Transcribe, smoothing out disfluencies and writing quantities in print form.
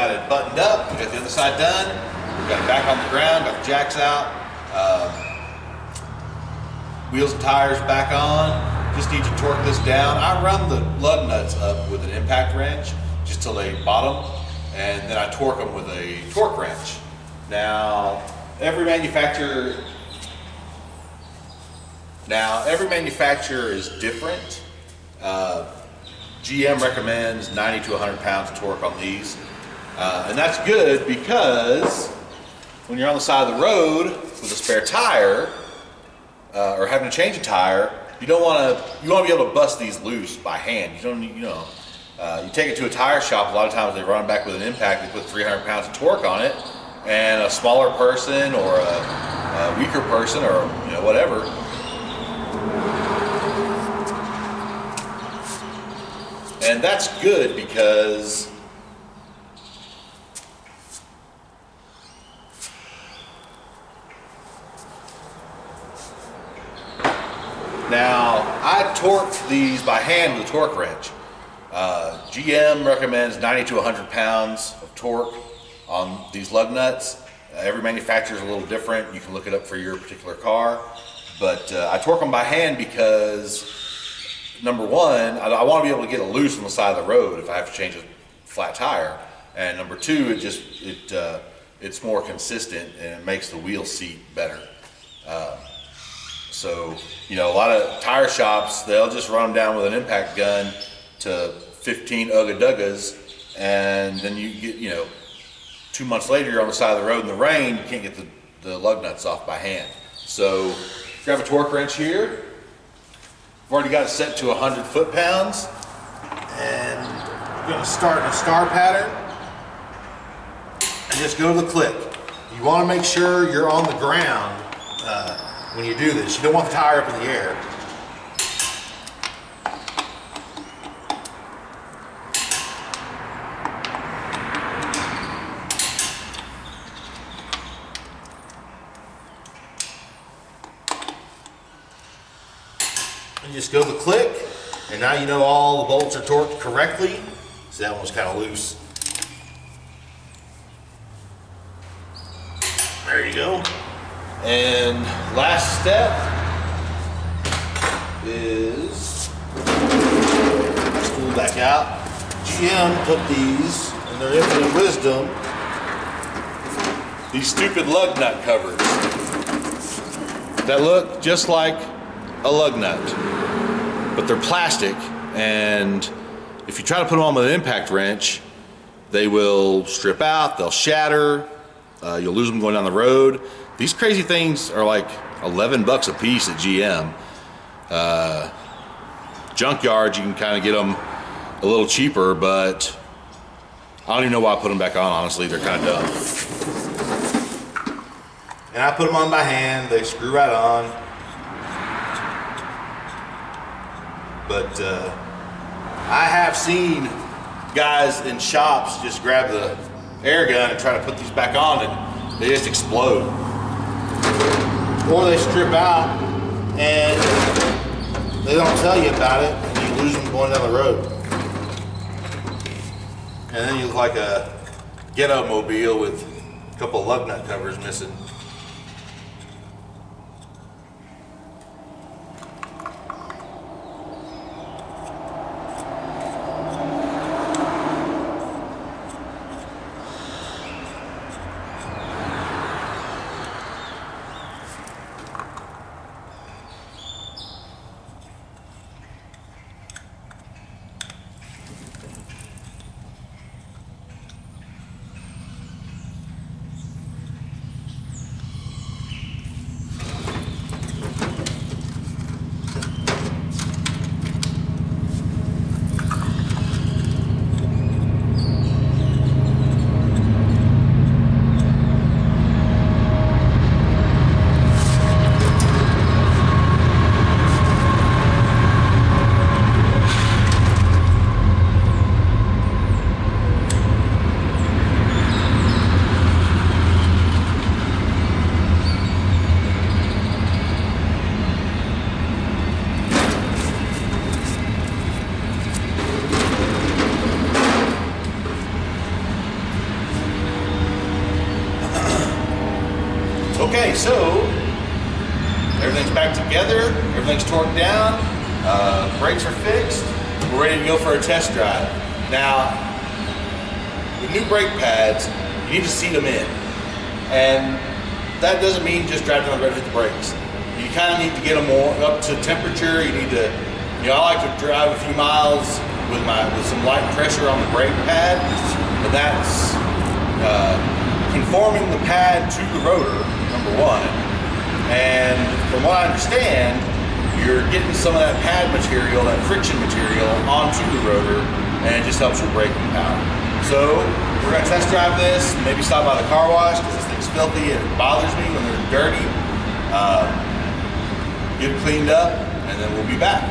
got it buttoned up. We got the other side done. We got it back on the ground. Got the jacks out. Wheels and tires back on. Just need to torque this down. I run the lug nuts up with an impact wrench just till they bottom, and then I torque them with a torque wrench. Now, every manufacturer is different. GM recommends 90 to 100 pounds of torque on these, and that's good because when you're on the side of the road with a spare tire or having to change a tire, you want to be able to bust these loose by hand. You don't need, you take it to a tire shop. A lot of times they run back with an impact. They put 300 pounds of torque on it, and a smaller person or a weaker person or whatever. And that's good because now I torque these by hand with a torque wrench. GM recommends 90 to 100 pounds of torque on these lug nuts. Every manufacturer is a little different. You can look it up for your particular car. But I torque them by hand because, number one, I want to be able to get it loose on the side of the road if I have to change a flat tire. And number two, it's more consistent and it makes the wheel seat better. So, a lot of tire shops, they'll just run them down with an impact gun to 15 ugga-duggas, and then you get, 2 months later, you're on the side of the road in the rain, you can't get the lug nuts off by hand. So, grab a torque wrench here. I've already got it set to 100 foot-pounds, and we're going to start in a star pattern, and just go to the click. You want to make sure you're on the ground when you do this. You don't want the tire up in the air. And just go to the click, and now you know all the bolts are torqued correctly. So that one was kind of loose. There you go. And last step is spool back out. GM put these, in their infinite wisdom, these stupid lug nut covers that look just like a lug nut, but they're plastic, and if you try to put them on with an impact wrench, they will strip out, they'll shatter, you'll lose them going down the road. These crazy things are like 11 bucks a piece at GM. Junkyards, you can kind of get them a little cheaper, but I don't even know why I put them back on, honestly. They're kind of dumb. And I put them on by hand, they screw right on. But I have seen guys in shops just grab the air gun and try to put these back on, and they just explode. Or they strip out and they don't tell you about it, and you lose them going down the road. And then you look like a ghetto mobile with a couple of lug nut covers missing. So everything's back together, everything's torqued down, brakes are fixed, we're ready to go for a test drive. Now, with new brake pads, you need to seat them in. And that doesn't mean just drive down the road and hit the brakes. You kind of need to get them more up to temperature. You need to, I like to drive a few miles with some light pressure on the brake pad, and that's conforming the pad to the rotor, number one. And from what I understand, you're getting some of that pad material, that friction material, onto the rotor, and it just helps your braking power. So we're going to test drive this, maybe stop by the car wash because this thing's filthy and it bothers me when they're dirty. Get it cleaned up, and then we'll be back.